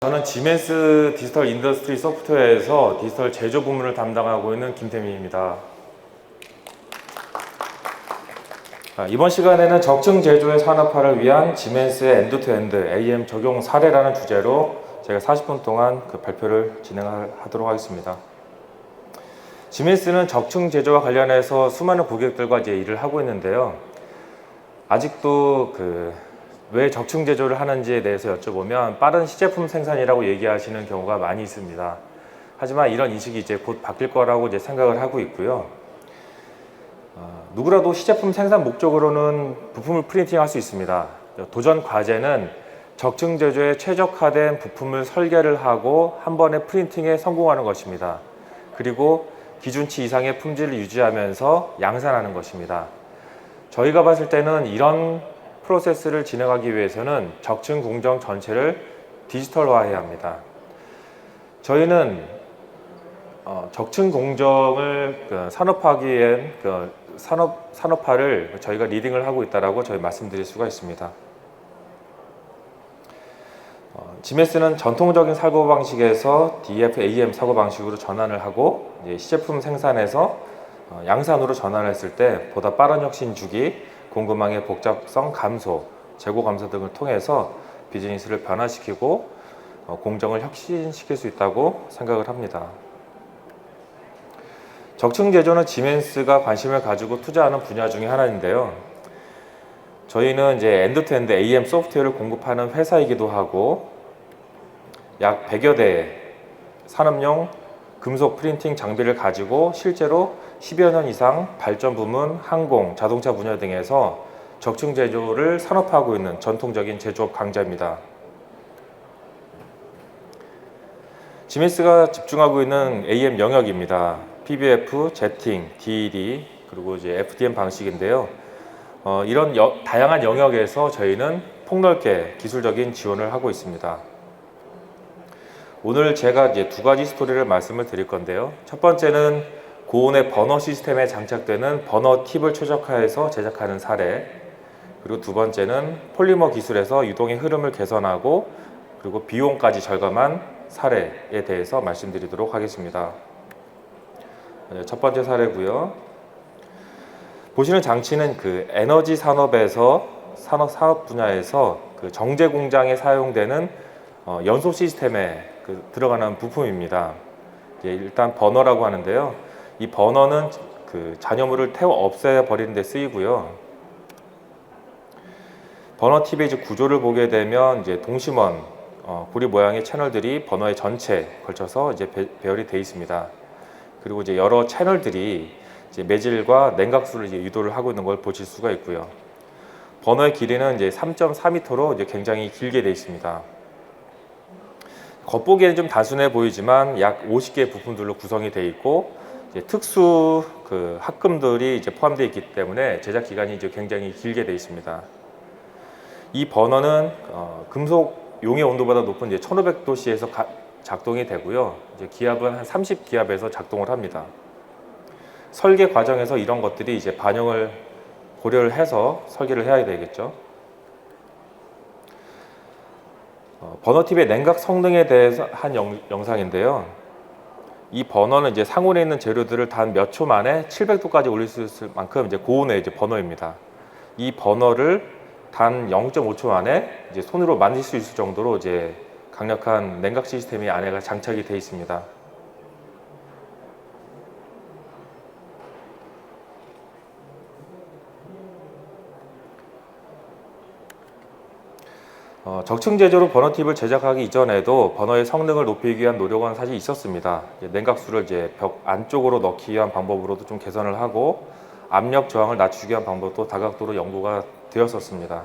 저는 지멘스 디지털 인더스트리 소프트웨어에서 디지털 제조 부문을 담당하고 있는 김태민입니다. 이번 시간에는 적층 제조의 산업화를 위한 지멘스의 엔드투엔드 AM 적용 사례라는 주제로 제가 40분 동안 그 발표를 진행하도록 하겠습니다. 지멘스는 적층 제조와 관련해서 수많은 고객들과 이제 일을 하고 있는데요. 아직도 왜 적층 제조를 하는지에 대해서 여쭤보면 빠른 시제품 생산이라고 얘기하시는 경우가 많이 있습니다. 하지만 이런 인식이 이제 곧 바뀔 거라고 이제 생각을 하고 있고요. 누구라도 시제품 생산 목적으로는 부품을 프린팅할 수 있습니다. 도전 과제는 적층 제조에 최적화된 부품을 설계를 하고 한 번에 프린팅에 성공하는 것입니다. 그리고 기준치 이상의 품질을 유지하면서 양산하는 것입니다. 저희가 봤을 때는 이런 프로세스를 진행하기 위해서는 적층 공정 전체를 디지털화해야 합니다. 저희는 적층 공정을 산업화하기 위한 산업화를 저희가 리딩을 하고 있다라고 저희 말씀드릴 수가 있습니다. 지멘스는 전통적인 사고방식에서 DFAM 사고방식으로 전환을 하고 시제품 생산에서 양산으로 전환했을 때 보다 빠른 혁신 주기, 공급망의 복잡성 감소, 재고 감소 등을 통해서 비즈니스를 변화시키고 공정을 혁신시킬 수 있다고 생각을 합니다. 적층 제조는 지멘스가 관심을 가지고 투자하는 분야 중에 하나인데요. 저희는 이제 엔드투엔드 AM 소프트웨어를 공급하는 회사이기도 하고 약 100여 대의 산업용 금속 프린팅 장비를 가지고 실제로 10여 년 이상 발전 부문, 항공, 자동차 분야 등에서 적층 제조를 산업화하고 있는 전통적인 제조업 강자입니다. 지멘스가 집중하고 있는 AM 영역입니다. PBF, 제팅, DED, 그리고 이제 FDM 방식인데요. 이런 다양한 영역에서 저희는 폭넓게 기술적인 지원을 하고 있습니다. 오늘 제가 이제 두 가지 스토리를 말씀을 드릴 건데요. 첫 번째는 고온의 버너 시스템에 장착되는 버너 팁을 최적화해서 제작하는 사례, 그리고 두 번째는 폴리머 기술에서 유동의 흐름을 개선하고 그리고 비용까지 절감한 사례에 대해서 말씀드리도록 하겠습니다. 첫 번째 사례고요. 보시는 장치는 에너지 산업에서 산업 분야에서 정제 공장에 사용되는 연소 시스템에 들어가는 부품입니다. 일단 버너라고 하는데요. 이 버너는 잔여물을 태워 없애버리는 데 쓰이고요. 버너 팁의 이제 구조를 보게 되면 이제 동심원 고리 모양의 채널들이 버너의 전체에 걸쳐서 이제 배열이 되어 있습니다. 그리고 이제 여러 채널들이 이제 매질과 냉각수를 이제 유도를 하고 있는 걸 보실 수가 있고요. 버너의 길이는 이제 3.4m로 이제 굉장히 길게 되어 있습니다. 겉보기에는 좀 단순해 보이지만 약 50개의 부품들로 구성이 되어 있고 이제 특수 합금들이 이제 포함되어 있기 때문에 제작 기간이 이제 굉장히 길게 되어 있습니다. 이 버너는 금속 용의 온도보다 높은 이제 1500도씨에서 작동이 되고요. 이제 기압은 한 30기압에서 작동을 합니다. 설계 과정에서 이런 것들이 이제 반영을 고려를 해서 설계를 해야 되겠죠. 버너 팁의 냉각 성능에 대해서 한 영상인데요. 이 버너는 이제 상온에 있는 재료들을 단 몇 초 만에 700도까지 올릴 수 있을 만큼 이제 고온의 이제 버너입니다. 이 버너를 단 0.5초 만에 이제 손으로 만질 수 있을 정도로 이제 강력한 냉각 시스템이 안에가 장착이 되어 있습니다. 적층 제조로 버너 팁을 제작하기 이전에도 버너의 성능을 높이기 위한 노력은 사실 있었습니다. 냉각수를 이제 벽 안쪽으로 넣기 위한 방법으로도 좀 개선을 하고 압력 저항을 낮추기 위한 방법도 다각도로 연구가 되었었습니다.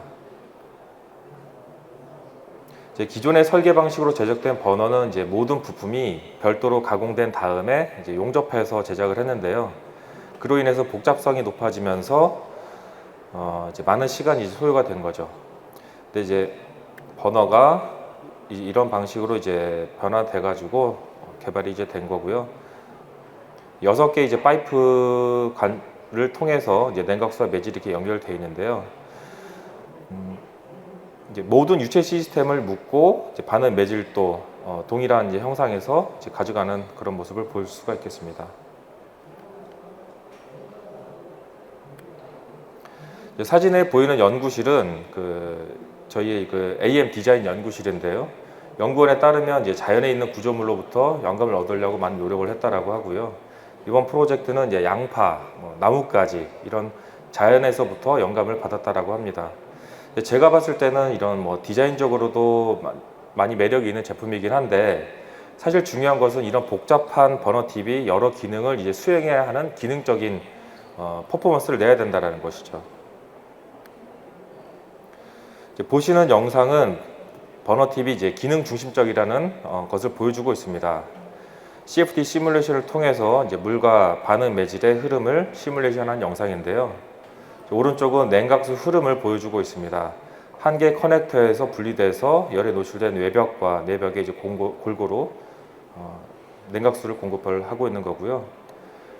기존의 설계 방식으로 제작된 버너는 이제 모든 부품이 별도로 가공된 다음에 이제 용접해서 제작을 했는데요. 그로 인해서 복잡성이 높아지면서 이제 많은 시간이 소요가 된 거죠. 근데 이제 버너가 이런 방식으로 이제 변화돼 가지고 개발이 이제 된 거고요. 6개 이제 파이프 관을 통해서 이제 냉각수와 매질이 이렇게 연결되어 있는데요. 이제 모든 유체 시스템을 묶고 이제 반응 매질도 동일한 이제 형상에서 이제 가져가는 그런 모습을 볼 수가 있겠습니다. 사진에 보이는 연구실은 저희 AM 디자인 연구실인데요. 연구원에 따르면 이제 자연에 있는 구조물로부터 영감을 얻으려고 많은 노력을 했다라고 하고요. 이번 프로젝트는 이제 양파, 나뭇가지 이런 자연에서부터 영감을 받았다라고 합니다. 제가 봤을 때는 이런 디자인적으로도 많이 매력이 있는 제품이긴 한데 사실 중요한 것은 이런 복잡한 버너팁이 여러 기능을 이제 수행해야 하는 기능적인 퍼포먼스를 내야 된다는 것이죠. 보시는 영상은 버너팁이 이제 기능 중심적이라는 것을 보여주고 있습니다. CFD 시뮬레이션을 통해서 이제 물과 반응 매질의 흐름을 시뮬레이션한 영상인데요. 오른쪽은 냉각수 흐름을 보여주고 있습니다. 한 개의 커넥터에서 분리돼서 열에 노출된 외벽과 내벽에 이제 골고루 냉각수를 공급을 하고 있는 거고요.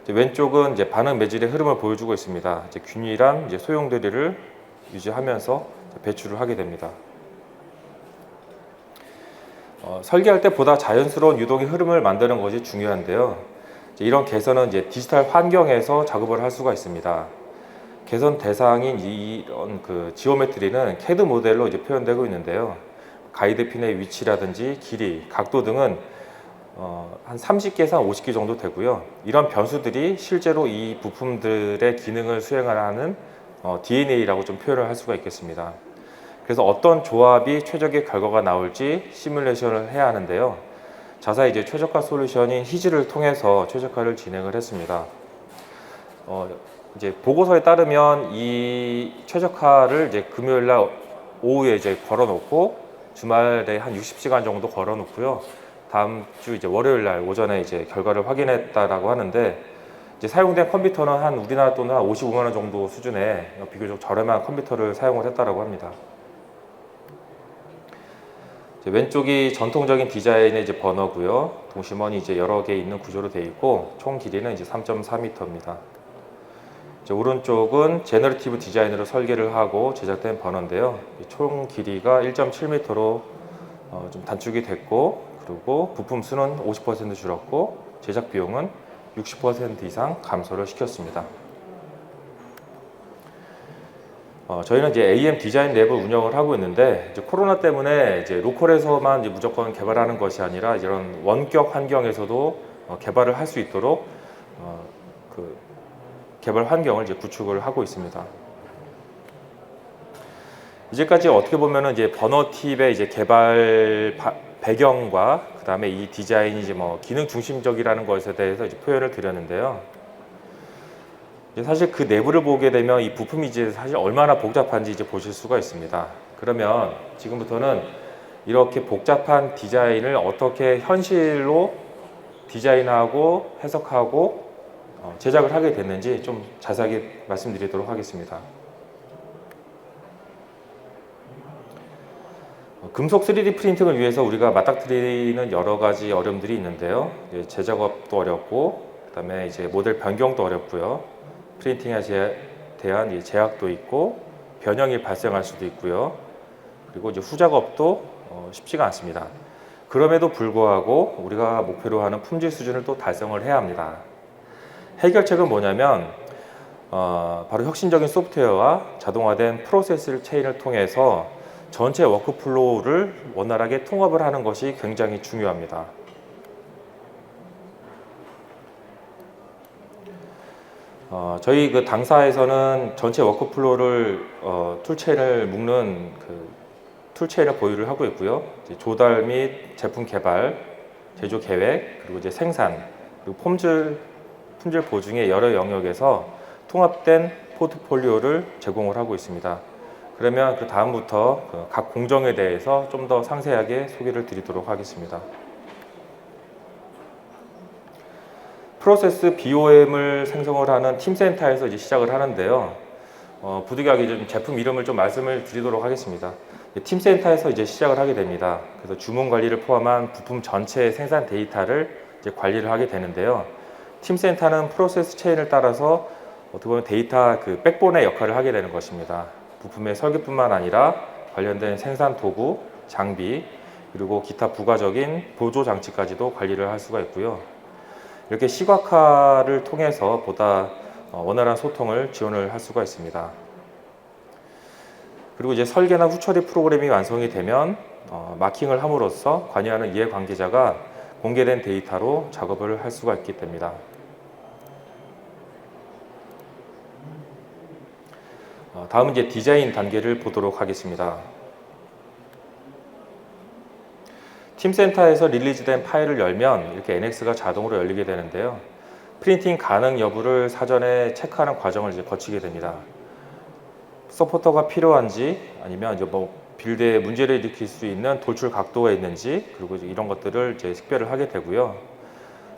왼쪽은 이제 반응 매질의 흐름을 보여주고 있습니다. 이제 균일한 이제 소용 대리를 유지하면서 배출을 하게 됩니다. 설계할 때 보다 자연스러운 유동의 흐름을 만드는 것이 중요한데요. 이런 개선은 이제 디지털 환경에서 작업을 할 수가 있습니다. 개선 대상인 이런 지오메트리는 CAD 모델로 이제 표현되고 있는데요. 가이드 핀의 위치라든지 길이, 각도 등은 한 30개에서 50개 정도 되고요. 이런 변수들이 실제로 이 부품들의 기능을 수행하는 DNA라고 좀 표현을 할 수가 있겠습니다. 그래서 어떤 조합이 최적의 결과가 나올지 시뮬레이션을 해야 하는데요. 자사의 이제 최적화 솔루션인 히즈를 통해서 최적화를 진행을 했습니다. 이제 보고서에 따르면 이 최적화를 이제 금요일 날 오후에 이제 걸어놓고 주말에 한 60시간 정도 걸어놓고요. 다음 주 이제 월요일 날 오전에 이제 결과를 확인했다라고 하는데 이제 사용된 컴퓨터는 한 우리나라 돈은 한 55만 원 정도 수준의 비교적 저렴한 컴퓨터를 사용을 했다라고 합니다. 왼쪽이 전통적인 디자인의 이제 버너고요. 동심원이 이제 여러 개 있는 구조로 되어 있고 총 길이는 이제 3.4m입니다. 오른쪽은 제너레이티브 디자인으로 설계를 하고 제작된 버너인데요. 총 길이가 1.7m로 좀 단축이 됐고, 그리고 부품 수는 50% 줄었고 제작 비용은 60% 이상 감소를 시켰습니다. 저희는 이제 AM 디자인 랩을 운영을 하고 있는데 이제 코로나 때문에 이제 로컬에서만 이제 무조건 개발하는 것이 아니라 이런 원격 환경에서도 개발을 할 수 있도록 개발 환경을 이제 구축을 하고 있습니다. 이제까지 어떻게 보면은 이제 버너팁의 이제 개발 배경과 그 다음에 이 디자인이 이제 기능 중심적이라는 것에 대해서 이제 표현을 드렸는데요. 사실 그 내부를 보게 되면 이 부품이 이제 사실 얼마나 복잡한지 이제 보실 수가 있습니다. 그러면 지금부터는 이렇게 복잡한 디자인을 어떻게 현실로 디자인하고 해석하고 제작을 하게 됐는지 좀 자세하게 말씀드리도록 하겠습니다. 금속 3D 프린팅을 위해서 우리가 맞닥뜨리는 여러 가지 어려움들이 있는데요. 제작업도 어렵고, 그다음에 이제 모델 변경도 어렵고요. 프린팅에 대한 제약도 있고, 변형이 발생할 수도 있고요. 그리고 이제 후작업도 쉽지가 않습니다. 그럼에도 불구하고 우리가 목표로 하는 품질 수준을 또 달성을 해야 합니다. 해결책은 뭐냐면 바로 혁신적인 소프트웨어와 자동화된 프로세스 체인을 통해서 전체 워크플로우를 원활하게 통합을 하는 것이 굉장히 중요합니다. 저희 당사에서는 전체 워크플로우를 툴체인을 묶는 툴체인을 보유를 하고 있고요. 조달 및 제품 개발, 제조 계획, 그리고 이제 생산, 그리고 품질 보증의 여러 영역에서 통합된 포트폴리오를 제공을 하고 있습니다. 그러면 그 다음부터 각 공정에 대해서 좀 더 상세하게 소개를 드리도록 하겠습니다. 프로세스 BOM을 생성을 하는 팀센터에서 이제 시작을 하는데요. 부득이하게 좀 제품 이름을 좀 말씀을 드리도록 하겠습니다. 팀센터에서 이제 시작을 하게 됩니다. 그래서 주문 관리를 포함한 부품 전체의 생산 데이터를 이제 관리를 하게 되는데요. 팀센터는 프로세스 체인을 따라서 어떻게 보면 데이터 백본의 역할을 하게 되는 것입니다. 부품의 설계뿐만 아니라 관련된 생산 도구, 장비, 그리고 기타 부가적인 보조 장치까지도 관리를 할 수가 있고요. 이렇게 시각화를 통해서 보다 원활한 소통을 지원을 할 수가 있습니다. 그리고 이제 설계나 후처리 프로그램이 완성이 되면 마킹을 함으로써 관여하는 이해관계자가 공개된 데이터로 작업을 할 수가 있게 됩니다. 다음은 이제 디자인 단계를 보도록 하겠습니다. 팀센터에서 릴리즈된 파일을 열면 이렇게 NX가 자동으로 열리게 되는데요. 프린팅 가능 여부를 사전에 체크하는 과정을 이제 거치게 됩니다. 서포터가 필요한지 아니면 이제 뭐 빌드에 문제를 일으킬 수 있는 돌출 각도가 있는지 그리고 이런 것들을 이제 식별을 하게 되고요.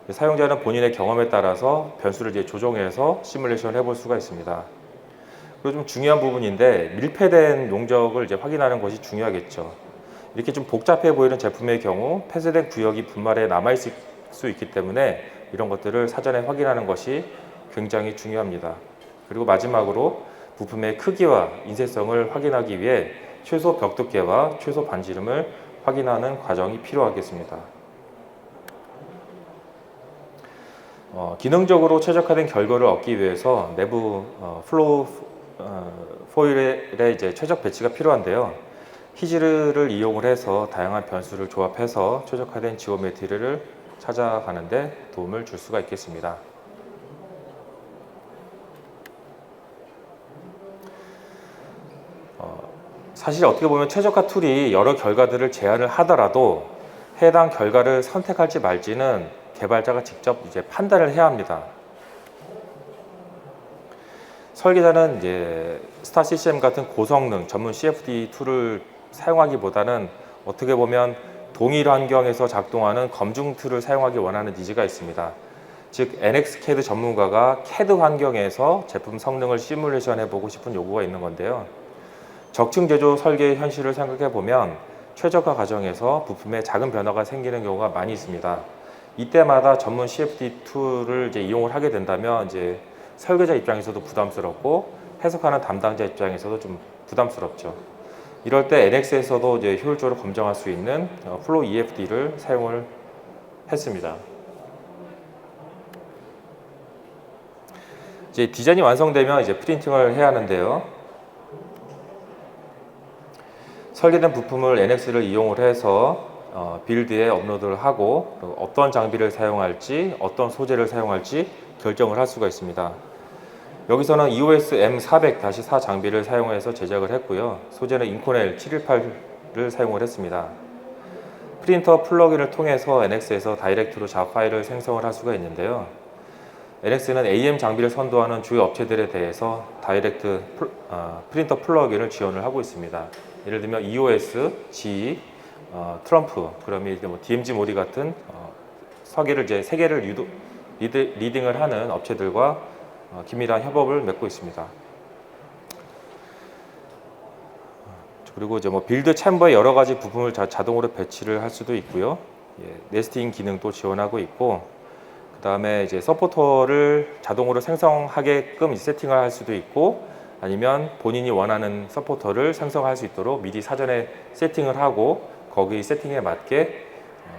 사용자는 본인의 경험에 따라서 변수를 이제 조정해서 시뮬레이션을 해볼 수가 있습니다. 그리고 좀 중요한 부분인데 밀폐된 용적을 이제 확인하는 것이 중요하겠죠. 이렇게 좀 복잡해 보이는 제품의 경우 폐쇄된 구역이 분말에 남아있을 수 있기 때문에 이런 것들을 사전에 확인하는 것이 굉장히 중요합니다. 그리고 마지막으로 부품의 크기와 인쇄성을 확인하기 위해 최소 벽 두께와 최소 반지름을 확인하는 과정이 필요하겠습니다. 기능적으로 최적화된 결과를 얻기 위해서 내부 플로우 포일의 이제 최적 배치가 필요한데요. 히즈를 이용을 해서 다양한 변수를 조합해서 최적화된 지오메트리를 찾아가는 데 도움을 줄 수가 있겠습니다. 사실 어떻게 보면 최적화 툴이 여러 결과들을 제안을 하더라도 해당 결과를 선택할지 말지는 개발자가 직접 이제 판단을 해야 합니다. 설계자는 이제 스타 CCM 같은 고성능 전문 CFD 툴을 사용하기보다는 어떻게 보면 동일 환경에서 작동하는 검증 툴을 사용하기 원하는 니즈가 있습니다. 즉 NX CAD 전문가가 CAD 환경에서 제품 성능을 시뮬레이션 해보고 싶은 요구가 있는 건데요. 적층 제조 설계의 현실을 생각해 보면 최적화 과정에서 부품에 작은 변화가 생기는 경우가 많이 있습니다. 이때마다 전문 CFD 툴을 이제 이용을 하게 된다면 이제 설계자 입장에서도 부담스럽고 해석하는 담당자 입장에서도 좀 부담스럽죠. 이럴 때 NX에서도 이제 효율적으로 검증할 수 있는 플로우 EFD를 사용을 했습니다. 이제 디자인이 완성되면 이제 프린팅을 해야 하는데요. 설계된 부품을 NX를 이용을 해서 빌드에 업로드를 하고 어떤 장비를 사용할지 어떤 소재를 사용할지 결정을 할 수가 있습니다. 여기서는 EOS M400-4 장비를 사용해서 제작을 했고요. 소재는 인코넬 718을 사용을 했습니다. 프린터 플러그인을 통해서 NX에서 다이렉트로 잡 파일을 생성을 할 수가 있는데요. NX는 AM 장비를 선도하는 주요 업체들에 대해서 다이렉트 프린터 플러그인을 지원을 하고 있습니다. 예를 들면 EOS, GE, 트럼프, 그러면 뭐 DMG 모리 같은 설계를 이제 세계를 리딩을 하는 업체들과 긴밀한 협업을 맺고 있습니다. 그리고 이제 뭐 빌드 챔버에 여러 가지 부품을 자동으로 배치를 할 수도 있고요. 네스팅 기능도 지원하고 있고, 그 다음에 이제 서포터를 자동으로 생성하게끔 세팅을 할 수도 있고, 아니면 본인이 원하는 서포터를 생성할 수 있도록 미리 사전에 세팅을 하고 거기 세팅에 맞게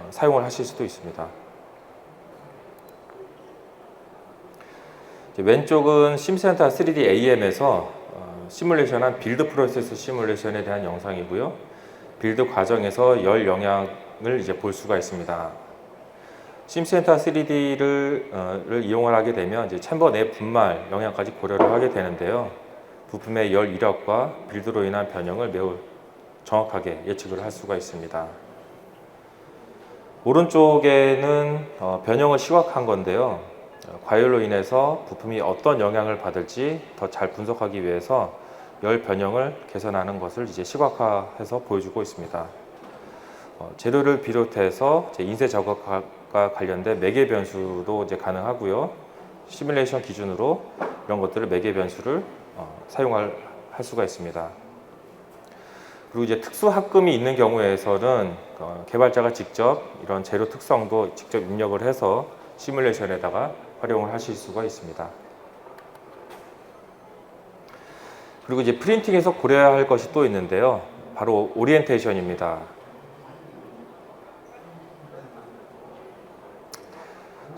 사용을 하실 수도 있습니다. 왼쪽은 심센터 3D AM에서 시뮬레이션한 빌드 프로세스 시뮬레이션에 대한 영상이고요. 빌드 과정에서 열 영향을 이제 볼 수가 있습니다. 심센터 3D를 이용을 하게 되면 이제 챔버 내 분말 영향까지 고려를 하게 되는데요. 부품의 열 이력과 빌드로 인한 변형을 매우 정확하게 예측을 할 수가 있습니다. 오른쪽에는 변형을 시각화한 건데요. 과열로 인해서 부품이 어떤 영향을 받을지 더 잘 분석하기 위해서 열 변형을 개선하는 것을 이제 시각화해서 보여주고 있습니다. 재료를 비롯해서 이제 인쇄 작업과 관련된 매개 변수도 이제 가능하고요. 시뮬레이션 기준으로 이런 것들을 매개 변수를 사용할 수가 있습니다. 그리고 이제 특수 합금이 있는 경우에서는 개발자가 직접 이런 재료 특성도 직접 입력을 해서 시뮬레이션에다가 활용을 하실 수가 있습니다. 그리고 이제 프린팅에서 고려해야 할 것이 또 있는데요. 바로 오리엔테이션입니다.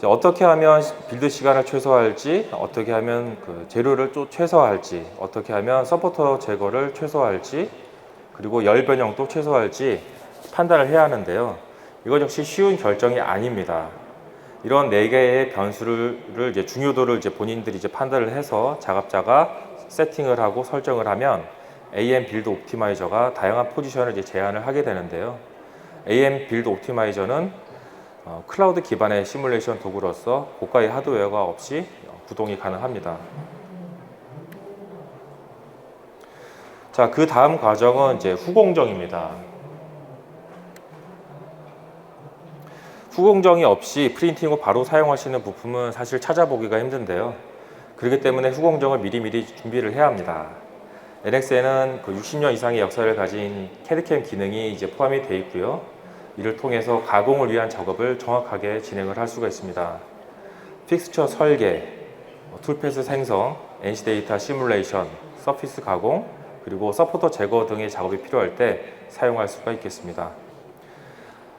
어떻게 하면 빌드 시간을 최소화할지, 어떻게 하면 그 재료를 또 최소화할지, 어떻게 하면 서포터 제거를 최소화할지, 그리고 열 변형도 최소화할지 판단을 해야 하는데요. 이것 역시 쉬운 결정이 아닙니다. 이런 4개의 변수를 이제 중요도를 이제 본인들이 이제 판단을 해서 자급자가 세팅을 하고 설정을 하면 AM 빌드 옵티마이저가 다양한 포지션을 이제 제한을 하게 되는데요. AM 빌드 옵티마이저는 클라우드 기반의 시뮬레이션 도구로서 고가의 하드웨어가 없이 구동이 가능합니다. 자, 그 다음 과정은 이제 후공정입니다. 후공정이 없이 프린팅 후 바로 사용하시는 부품은 사실 찾아보기가 힘든데요. 그렇기 때문에 후공정을 미리미리 준비를 해야 합니다. NX에는 그 60년 이상의 역사를 가진 캐드캠 기능이 이제 포함이 되어 있고요. 이를 통해서 가공을 위한 작업을 정확하게 진행을 할 수가 있습니다. 픽스처 설계, 툴패스 생성, NC 데이터 시뮬레이션, 서피스 가공, 그리고 서포터 제거 등의 작업이 필요할 때 사용할 수가 있겠습니다.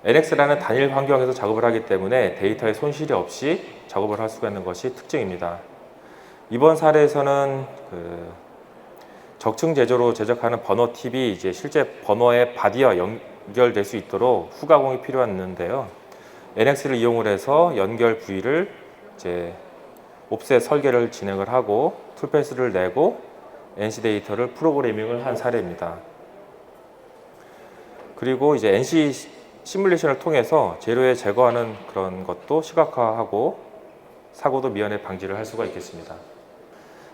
NX라는 단일 환경에서 작업을 하기 때문에 데이터의 손실이 없이 작업을 할 수가 있는 것이 특징입니다. 이번 사례에서는 적층 제조로 제작하는 버너 팁이 이제 실제 버너의 바디와 연결될 수 있도록 후가공이 필요했는데요. NX를 이용을 해서 연결 부위를 이제 옵셋 설계를 진행을 하고 툴패스를 내고 NC 데이터를 프로그래밍을 한 사례입니다. 그리고 이제 NC 시뮬레이션을 통해서 재료에 제거하는 그런 것도 시각화하고 사고도 미연에 방지를 할 수가 있겠습니다.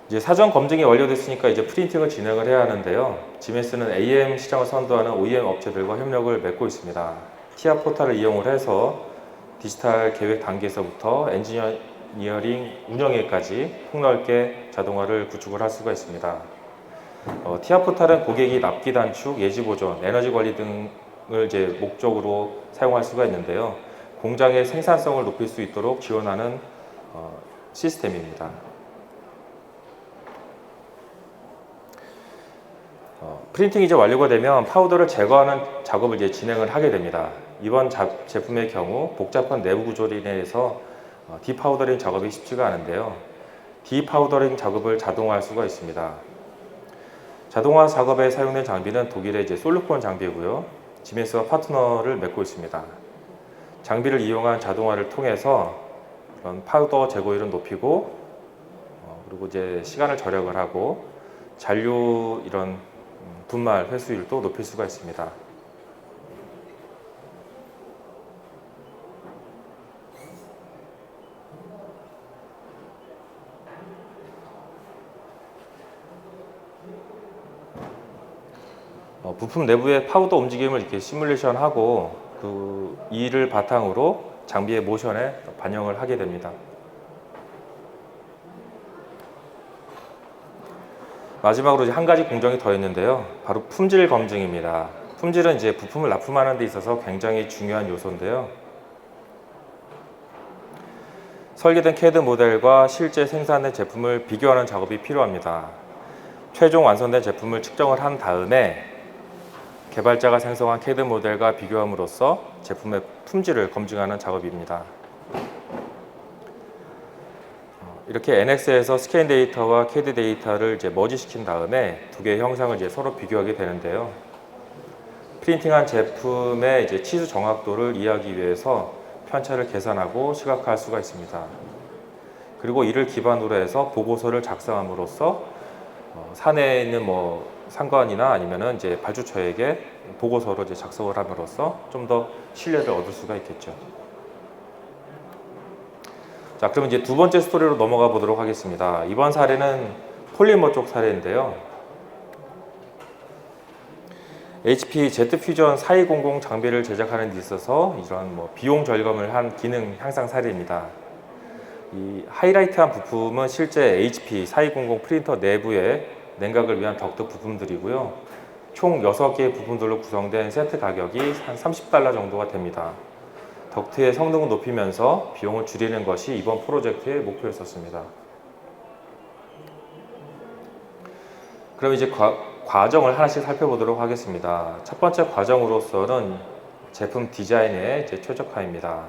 이제 사전 검증이 완료됐으니까 이제 프린팅을 진행을 해야 하는데요. 지메스는 AM 시장을 선도하는 OEM 업체들과 협력을 맺고 있습니다. 티아 포탈을 이용을 해서 디지털 계획 단계에서부터 엔지니어링 운영에까지 폭넓게 자동화를 구축을 할 수가 있습니다. 티아 포탈은 고객이 납기 단축, 예지 보존, 에너지 관리 등을 이제 목적으로 사용할 수가 있는데요. 공장의 생산성을 높일 수 있도록 지원하는 시스템입니다. 프린팅이 이제 완료가 되면 파우더를 제거하는 작업을 이제 진행을 하게 됩니다. 이번 제품의 경우 복잡한 내부 구조로 인해서 디파우더링 작업이 쉽지가 않은데요. 디파우더링 작업을 자동화할 수가 있습니다. 자동화 작업에 사용된 장비는 독일의 이제 솔루폰 장비고요. 지메스와 파트너를 맺고 있습니다. 장비를 이용한 자동화를 통해서 그런 파우더 제거율을 높이고 그리고 이제 시간을 절약을 하고 잔류 이런 분말 회수율도 높일 수가 있습니다. 부품 내부의 파우더 움직임을 이렇게 시뮬레이션하고 그 이를 바탕으로 장비의 모션에 반영을 하게 됩니다. 마지막으로 이제 한 가지 공정이 더 있는데요. 바로 품질 검증입니다. 품질은 이제 부품을 납품하는 데 있어서 굉장히 중요한 요소인데요. 설계된 CAD 모델과 실제 생산된 제품을 비교하는 작업이 필요합니다. 최종 완성된 제품을 측정을 한 다음에 개발자가 생성한 CAD 모델과 비교함으로써 제품의 품질을 검증하는 작업입니다. 이렇게 NX에서 스캔 데이터와 CAD 데이터를 이제 머지시킨 다음에 두 개의 형상을 이제 서로 비교하게 되는데요. 프린팅한 제품의 이제 치수 정확도를 이해하기 위해서 편차를 계산하고 시각화할 수가 있습니다. 그리고 이를 기반으로 해서 보고서를 작성함으로써 사내에 있는 뭐 상관이나 아니면은 이제 발주처에게 보고서로 이제 작성을 함으로써 좀 더 신뢰를 얻을 수가 있겠죠. 자, 그럼 이제 두 번째 스토리로 넘어가 보도록 하겠습니다. 이번 사례는 폴리머 쪽 사례인데요. HP 제트퓨전 4200 장비를 제작하는 데 있어서 이런 뭐 비용 절감을 한 기능 향상 사례입니다. 이 하이라이트한 부품은 실제 HP 4200 프린터 내부의 냉각을 위한 덕트 부품들이고요. 총 6개의 부품들로 구성된 세트 가격이 한 $30 정도가 됩니다. 덕트의 성능을 높이면서 비용을 줄이는 것이 이번 프로젝트의 목표였었습니다. 그럼 이제 과정을 하나씩 살펴보도록 하겠습니다. 첫 번째 과정으로서는 제품 디자인의 최적화입니다.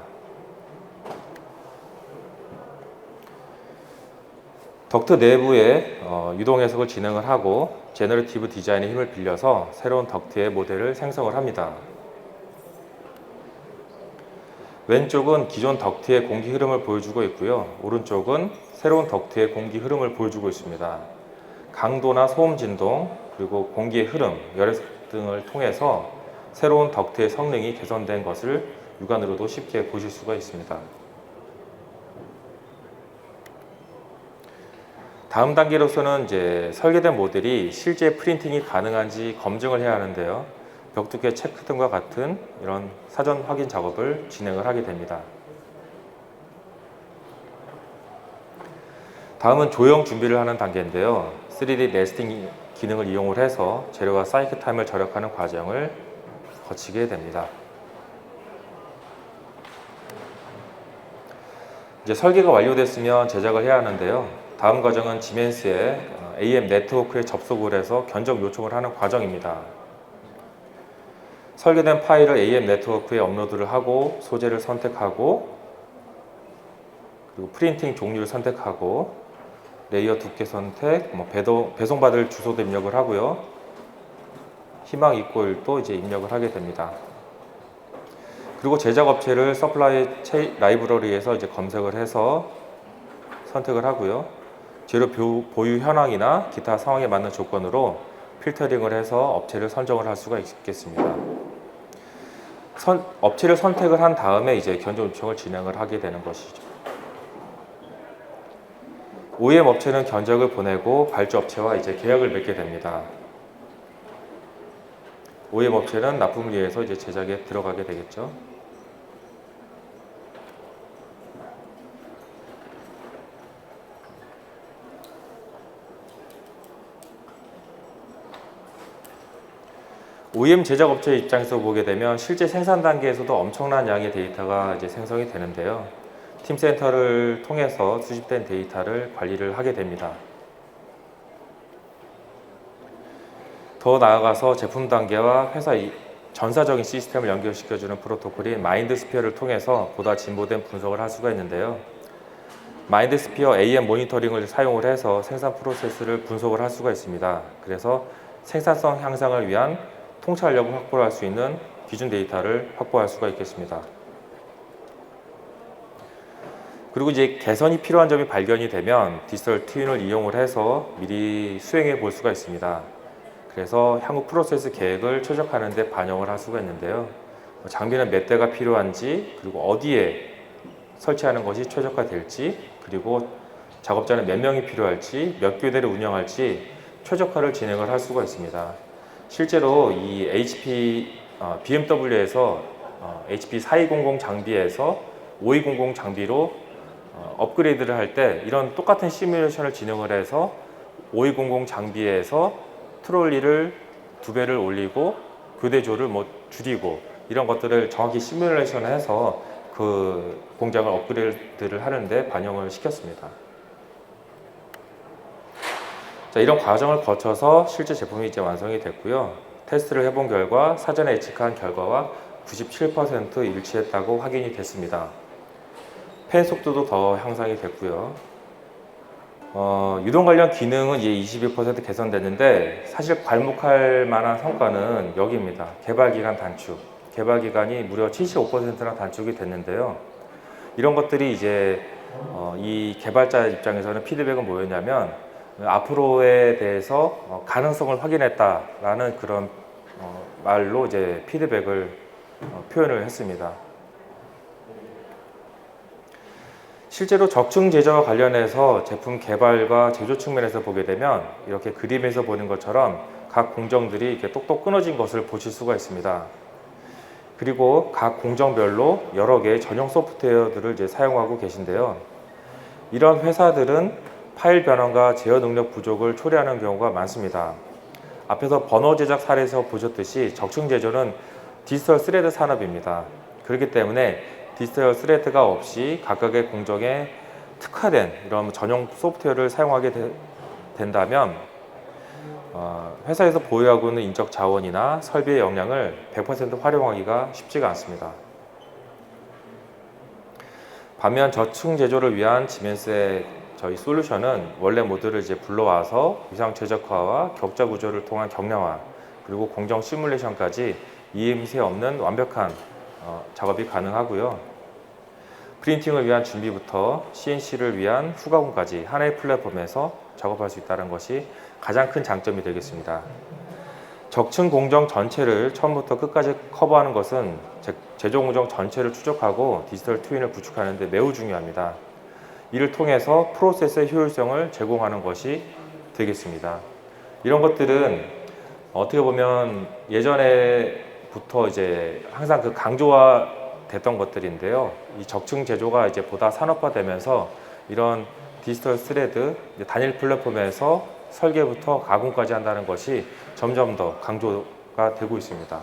덕트 내부에 유동 해석을 진행을 하고 제너레이티브 디자인의 힘을 빌려서 새로운 덕트의 모델을 생성을 합니다. 왼쪽은 기존 덕트의 공기 흐름을 보여주고 있고요. 오른쪽은 새로운 덕트의 공기 흐름을 보여주고 있습니다. 강도나 소음 진동, 그리고 공기의 흐름, 열해석 등을 통해서 새로운 덕트의 성능이 개선된 것을 육안으로도 쉽게 보실 수가 있습니다. 다음 단계로서는 이제 설계된 모델이 실제 프린팅이 가능한지 검증을 해야 하는데요. 벽두께 체크 등과 같은 이런 사전 확인 작업을 진행을 하게 됩니다. 다음은 조형 준비를 하는 단계인데요. 3D 네스팅 기능을 이용을 해서 재료와 사이클 타임을 절약하는 과정을 거치게 됩니다. 이제 설계가 완료됐으면 제작을 해야 하는데요. 다음 과정은 지멘스의 AM 네트워크에 접속을 해서 견적 요청을 하는 과정입니다. 설계된 파일을 AM 네트워크에 업로드를 하고 소재를 선택하고 그리고 프린팅 종류를 선택하고 레이어 두께 선택, 배송받을 주소도 입력을 하고요. 희망 이꼴도 이제 입력을 하게 됩니다. 그리고 제작 업체를 서플라이 라이브러리에서 이제 검색을 해서 선택을 하고요. 재료 보유 현황이나 기타 상황에 맞는 조건으로 필터링을 해서 업체를 선정을 할 수가 있겠습니다. 업체를 선택을 한 다음에 이제 견적 요청을 진행을 하게 되는 것이죠. OEM 업체는 견적을 보내고 발주 업체와 이제 계약을 맺게 됩니다. OEM 업체는 납품을 위해서 이제 제작에 들어가게 되겠죠. OEM 제작업체 입장에서 보게 되면 실제 생산 단계에서도 엄청난 양의 데이터가 이제 생성이 되는데요. 팀센터를 통해서 수집된 데이터를 관리를 하게 됩니다. 더 나아가서 제품 단계와 회사 전사적인 시스템을 연결시켜주는 프로토콜인 마인드스피어를 통해서 보다 진보된 분석을 할 수가 있는데요. 마인드스피어 AM 모니터링을 사용을 해서 생산 프로세스를 분석을 할 수가 있습니다. 그래서 생산성 향상을 위한 통찰력을 확보할 수 있는 기준 데이터를 확보할 수가 있겠습니다. 그리고 이제 개선이 필요한 점이 발견이 되면 디지털 트윈을 이용을 해서 미리 수행해 볼 수가 있습니다. 그래서 향후 프로세스 계획을 최적화하는 데 반영을 할 수가 있는데요. 장비는 몇 대가 필요한지, 그리고 어디에 설치하는 것이 최적화될지, 그리고 작업자는 몇 명이 필요할지, 몇 교대를 운영할지 최적화를 진행을 할 수가 있습니다. 실제로 이 BMW에서 HP 4200 장비에서 5200 장비로 업그레이드를 할 때 이런 똑같은 시뮬레이션을 진행을 해서 5200 장비에서 트롤리를 2배를 올리고 교대조를 줄이고 이런 것들을 정확히 시뮬레이션을 해서 그 공장을 업그레이드를 하는데 반영을 시켰습니다. 자, 이런 과정을 거쳐서 실제 제품이 이제 완성이 됐고요. 테스트를 해본 결과 사전에 예측한 결과와 97% 일치했다고 확인이 됐습니다. 팬 속도도 더 향상이 됐고요. 유동 관련 기능은 이제 21% 개선됐는데 사실 괄목할 만한 성과는 여기입니다. 개발 기간 단축. 개발 기간이 무려 75%나 단축이 됐는데요. 이런 것들이 이제 이 개발자 입장에서는 피드백은 뭐였냐면 앞으로에 대해서 가능성을 확인했다라는 그런 말로 이제 피드백을 표현을 했습니다. 실제로 적층 제조와 관련해서 제품 개발과 제조 측면에서 보게 되면 이렇게 그림에서 보는 것처럼 각 공정들이 이렇게 똑똑 끊어진 것을 보실 수가 있습니다. 그리고 각 공정별로 여러 개의 전용 소프트웨어들을 이제 사용하고 계신데요. 이런 회사들은 파일 변환과 제어 능력 부족을 초래하는 경우가 많습니다. 앞에서 버너 제작 사례에서 보셨듯이 적층 제조는 디지털 스레드 산업입니다. 그렇기 때문에 디지털 스레드가 없이 각각의 공정에 특화된 이런 전용 소프트웨어를 사용하게 된다면 회사에서 보유하고 있는 인적 자원이나 설비의 역량을 100% 활용하기가 쉽지가 않습니다. 반면 저층 제조를 위한 지멘스의 저희 솔루션은 원래 모듈을 이제 불러와서 위상 최적화와 격자 구조를 통한 경량화, 그리고 공정 시뮬레이션까지 이음새 없는 완벽한 작업이 가능하고요. 프린팅을 위한 준비부터 CNC를 위한 후가공까지 하나의 플랫폼에서 작업할 수 있다는 것이 가장 큰 장점이 되겠습니다. 적층 공정 전체를 처음부터 끝까지 커버하는 것은 제조 공정 전체를 추적하고 디지털 트윈을 구축하는 데 매우 중요합니다. 이를 통해서 프로세스의 효율성을 제공하는 것이 되겠습니다. 이런 것들은 어떻게 보면 예전에부터 이제 항상 그 강조화 됐던 것들인데요. 이 적층 제조가 이제 보다 산업화되면서 이런 디지털 스레드, 단일 플랫폼에서 설계부터 가공까지 한다는 것이 점점 더 강조가 되고 있습니다.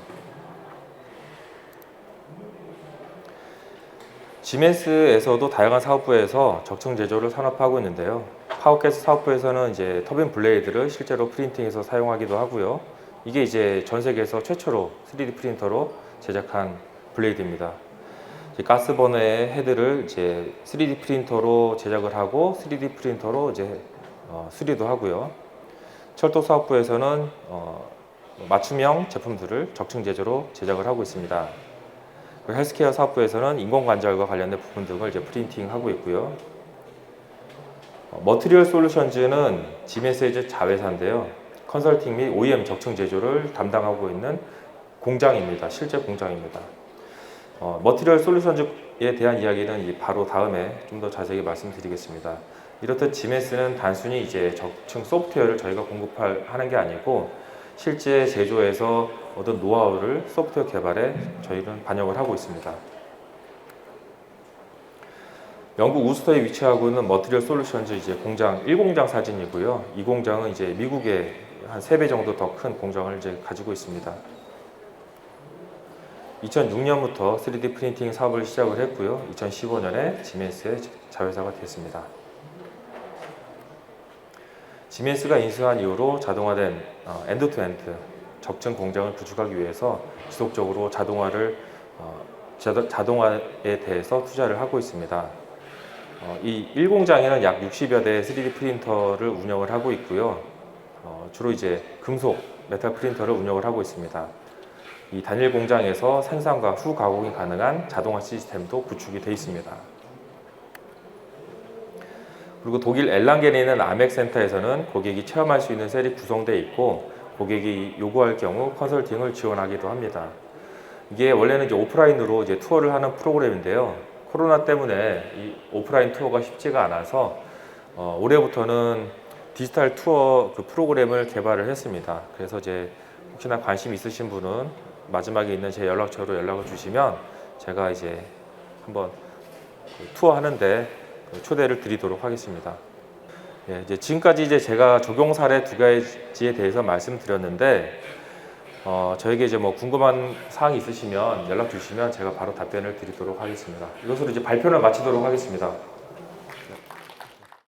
지멘스에서도 다양한 사업부에서 적층 제조를 산업화하고 있는데요. 파워캐스 사업부에서는 이제 터빈 블레이드를 실제로 프린팅해서 사용하기도 하고요. 이게 이제 전 세계에서 최초로 3D 프린터로 제작한 블레이드입니다. 가스버너의 헤드를 이제 3D 프린터로 제작을 하고 3D 프린터로 이제 수리도 하고요. 철도 사업부에서는 맞춤형 제품들을 적층 제조로 제작을 하고 있습니다. 헬스케어 사업부에서는 인공관절과 관련된 부분 등을 이제 프린팅하고 있고요. 머티리얼 솔루션즈는 지멘스의 이제 자회사인데요. 컨설팅 및 OEM 적층 제조를 담당하고 있는 공장입니다. 실제 공장입니다. 머티리얼 솔루션즈에 대한 이야기는 바로 다음에 좀 더 자세히 말씀드리겠습니다. 이렇듯 지멘스는 단순히 이제 적층 소프트웨어를 저희가 공급하는 게 아니고 실제 제조에서 얻은 노하우를 소프트웨어 개발에 저희는 반영을 하고 있습니다. 영국 우스터에 위치하고 있는 머티리얼 솔루션즈 이제 공장 1공장 사진이고요. 이 공장은 이제 미국의 한 3배 정도 더 큰 공장을 이제 가지고 있습니다. 2006년부터 3D 프린팅 사업을 시작을 했고요. 2015년에 지멘스의 자회사가 됐습니다. 지멘스가 인수한 이후로 자동화된 엔드-투-엔드 적층 공장을 구축하기 위해서 지속적으로 자동화에 대해서 투자를 하고 있습니다. 이 1공장에는 약 60여 대의 3D 프린터를 운영을 하고 있고요. 주로 이제 금속, 메탈 프린터를 운영을 하고 있습니다. 이 단일 공장에서 생산과 후 가공이 가능한 자동화 시스템도 구축이 되어 있습니다. 그리고 독일 엘랑겐에 있는 아멕 센터에서는 고객이 체험할 수 있는 셀이 구성되어 있고 고객이 요구할 경우 컨설팅을 지원하기도 합니다. 이게 원래는 이제 오프라인으로 이제 투어를 하는 프로그램인데요. 코로나 때문에 이 오프라인 투어가 쉽지가 않아서 올해부터는 디지털 투어 그 프로그램을 개발을 했습니다. 그래서 이제 혹시나 관심 있으신 분은 마지막에 있는 제 연락처로 연락을 주시면 제가 이제 한번 투어 하는데 초대를 드리도록 하겠습니다. 예, 이제 지금까지 이제 제가 적용 사례 2가지에 대해서 말씀드렸는데 저에게 이제 뭐 궁금한 사항이 있으시면 연락 주시면 제가 바로 답변을 드리도록 하겠습니다. 이것으로 이제 발표를 마치도록 하겠습니다.